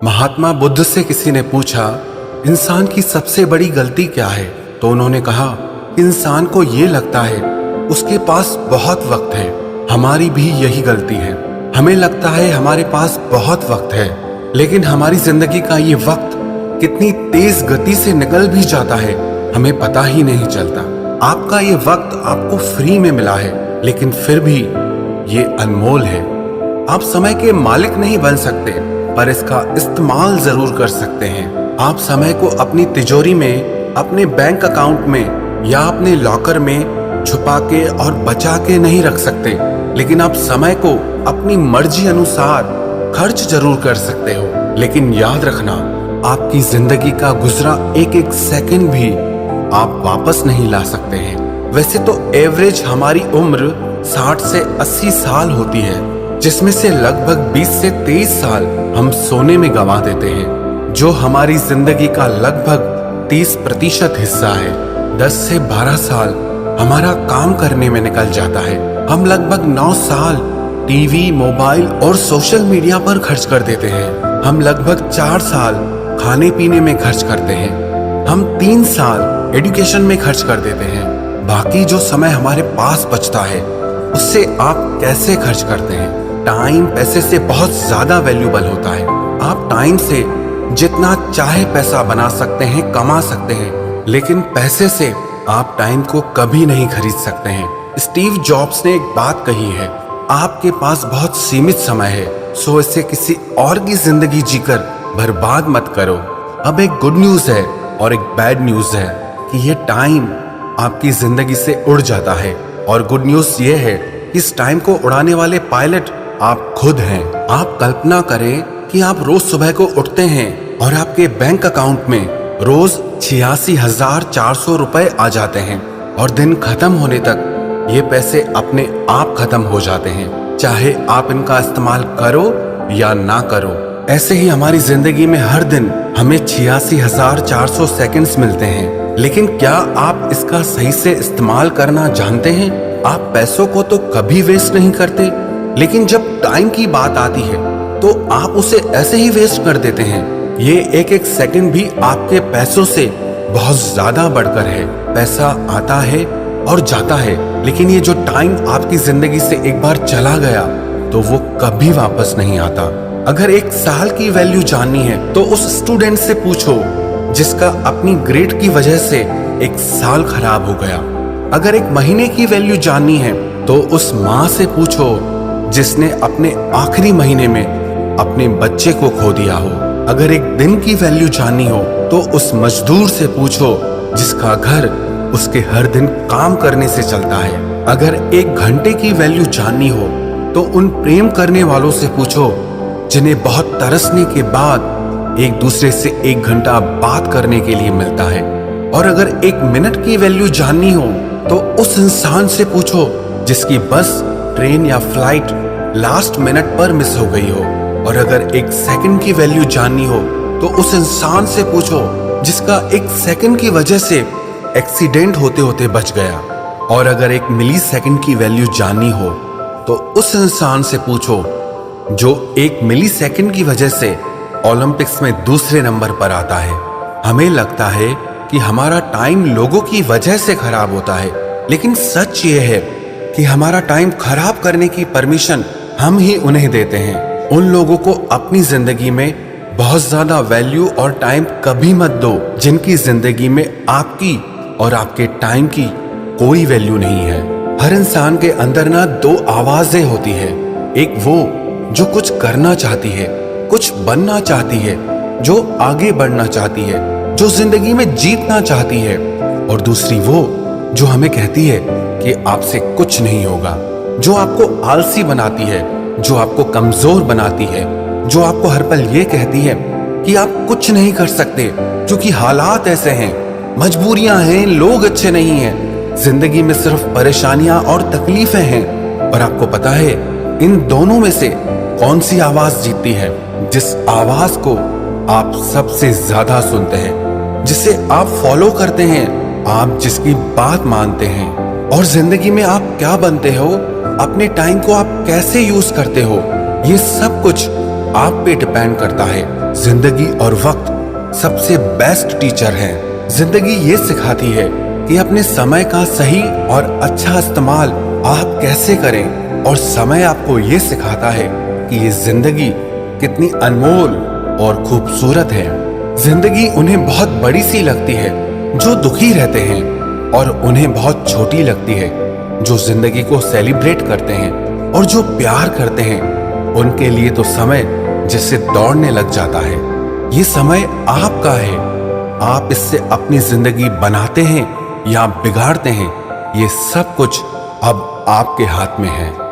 महात्मा बुद्ध से किसी ने पूछा, इंसान की सबसे बड़ी गलती क्या है? तो उन्होंने कहा, इंसान को ये लगता है उसके पास बहुत वक्त है। हमारी भी यही गलती है। हमें लगता है हमारे पास बहुत वक्त है, लेकिन हमारी जिंदगी का ये वक्त कितनी तेज गति से निकल भी जाता है, हमें पता ही नहीं चलता। आपका ये वक्त आपको फ्री में मिला है, लेकिन फिर भी ये अनमोल है। आप समय के मालिक नहीं बन सकते, पर इसका इस्तेमाल जरूर कर सकते हैं। आप समय को अपनी तिजोरी में, अपने बैंक अकाउंट में या अपने लॉकर में छुपा के और बचा के नहीं रख सकते, लेकिन आप समय को अपनी मर्जी अनुसार खर्च जरूर कर सकते हो। लेकिन याद रखना, आपकी जिंदगी का गुजरा एक एक सेकंड भी आप वापस नहीं ला सकते हैं। वैसे तो एवरेज हमारी उम्र 60 से 80 साल होती है, जिसमें से लगभग 20 से 23 साल हम सोने में गंवा देते हैं, जो हमारी जिंदगी का लगभग 30% हिस्सा है। 10 से 12 साल हमारा काम करने में निकल जाता है। हम लगभग 9 साल टीवी, मोबाइल और सोशल मीडिया पर खर्च कर देते हैं। हम लगभग 4 साल खाने पीने में खर्च करते हैं। हम 3 साल एजुकेशन में खर्च कर देते हैं। बाकी जो समय हमारे पास बचता है, उससे आप कैसे खर्च करते हैं? टाइम पैसे से बहुत ज्यादा वैल्यूबल होता है। आप टाइम से जितना चाहे पैसा बना सकते हैं, कमा सकते हैं, लेकिन पैसे से आप टाइम को कभी नहीं खरीद सकते हैं। स्टीव जॉब्स ने एक बात कही है, आपके पास बहुत सीमित समय है, सो इसे किसी और की जिंदगी जीकर बर्बाद मत करो। अब एक गुड न्यूज है और एक बैड न्यूज है कि ये टाइम आपकी जिंदगी से उड़ जाता है, और गुड न्यूज ये है कि इस टाइम को उड़ाने वाले पायलट आप खुद हैं। आप कल्पना करें कि आप रोज सुबह को उठते हैं और आपके बैंक अकाउंट में रोज 86,400 रुपए आ जाते हैं, और दिन खत्म होने तक ये पैसे अपने आप खत्म हो जाते हैं, चाहे आप इनका इस्तेमाल करो या ना करो। ऐसे ही हमारी जिंदगी में हर दिन हमें 86,400 सेकंड्स मिलते हैं, लेकिन क्या आप इसका सही से इस्तेमाल करना जानते हैं? आप पैसों को तो कभी वेस्ट नहीं करते, लेकिन जब टाइम की बात आती है तो आप उसे ऐसे ही वेस्ट कर देते हैं। ये एक एक सेकंड भी आपके पैसों से बहुत ज्यादा बढ़कर है। पैसा आता है और जाता है, लेकिन ये जो टाइम आपकी जिंदगी से एक बार चला गया तो वो कभी वापस नहीं आता। अगर 1 साल की वैल्यू जाननी है तो उस स्टूडेंट से पूछो जिसका अपनी ग्रेड की वजह से 1 साल खराब हो गया। अगर 1 महीने की वैल्यू जाननी है तो उस माँ से पूछो जिसने अपने आखिरी महीने में अपने बच्चे को खो दिया हो। अगर 1 दिन की वैल्यू जाननी हो तो उस मजदूर से पूछो जिसका घर उसके हर दिन काम करने से चलता है। अगर 1 घंटे की वैल्यू जाननी हो तो उन प्रेम करने वालों से पूछो जिन्हें बहुत तरसने के बाद एक दूसरे से 1 घंटा बात करने के लिए मिलता है। और अगर 1 मिनट की वैल्यू जाननी हो तो उस इंसान से पूछो जिसकी बस, ट्रेन या फ्लाइट लास्ट मिनट पर मिस हो गई हो। और अगर 1 सेकंड की वैल्यू जाननी हो तो उस इंसान से पूछो जिसका 1 सेकंड की वजह से एक्सीडेंट होते होते बच गया। और अगर 1 मिली सेकंड की वैल्यू जाननी हो तो उस इंसान से पूछो जो 1 मिली सेकंड की वजह से ओलंपिक्स में दूसरे नंबर पर आता है। हमें लगता है कि हमारा टाइम लोगों की वजह से खराब होता है, लेकिन सच ये है कि हमारा टाइम खराब करने की परमिशन हम ही उन्हें देते हैं। उन लोगों को अपनी जिंदगी में बहुत ज्यादा वैल्यू और टाइम कभी मत दो जिनकी जिंदगी में आपकी और आपके टाइम की कोई वैल्यू नहीं है। हर इंसान के अंदर ना 2 आवाजें होती है। एक वो जो कुछ करना चाहती है, कुछ बनना चाहती है, जो आगे बढ़ना चाहती है, जो जिंदगी में जीतना चाहती है, और दूसरी वो जो हमें कहती है कि आपसे कुछ नहीं होगा, जो आपको आलसी बनाती है, जो आपको कमजोर बनाती है, जो आपको हर पल ये कहती है कि आप कुछ नहीं कर सकते क्योंकि हालात ऐसे हैं, मजबूरियां हैं, लोग अच्छे नहीं हैं, जिंदगी में सिर्फ परेशानियां और तकलीफें हैं। और आपको पता है इन दोनों में से कौन सी आवाज जीतती है? जिस आवाज को आप सबसे ज्यादा सुनते हैं, जिसे आप फॉलो करते हैं, आप जिसकी बात मानते हैं। और जिंदगी में आप क्या बनते हो, अपने टाइम को आप कैसे यूज करते हो, ये सब कुछ आप पे डिपेंड करता है। जिंदगी और वक्त सबसे बेस्ट टीचर हैं। जिंदगी ये सिखाती है कि अपने समय का सही और अच्छा इस्तेमाल आप कैसे करें, और समय आपको ये सिखाता है कि ये जिंदगी कितनी अनमोल और खूबसूरत है। जिंदगी उन्हें बहुत बड़ी सी लगती है जो दुखी रहते हैं, और उन्हें बहुत छोटी लगती है जो जिंदगी को सेलिब्रेट करते हैं, और जो प्यार करते हैं उनके लिए तो समय जैसे दौड़ने लग जाता है। ये समय आपका है, आप इससे अपनी जिंदगी बनाते हैं या बिगाड़ते हैं, ये सब कुछ अब आपके हाथ में है।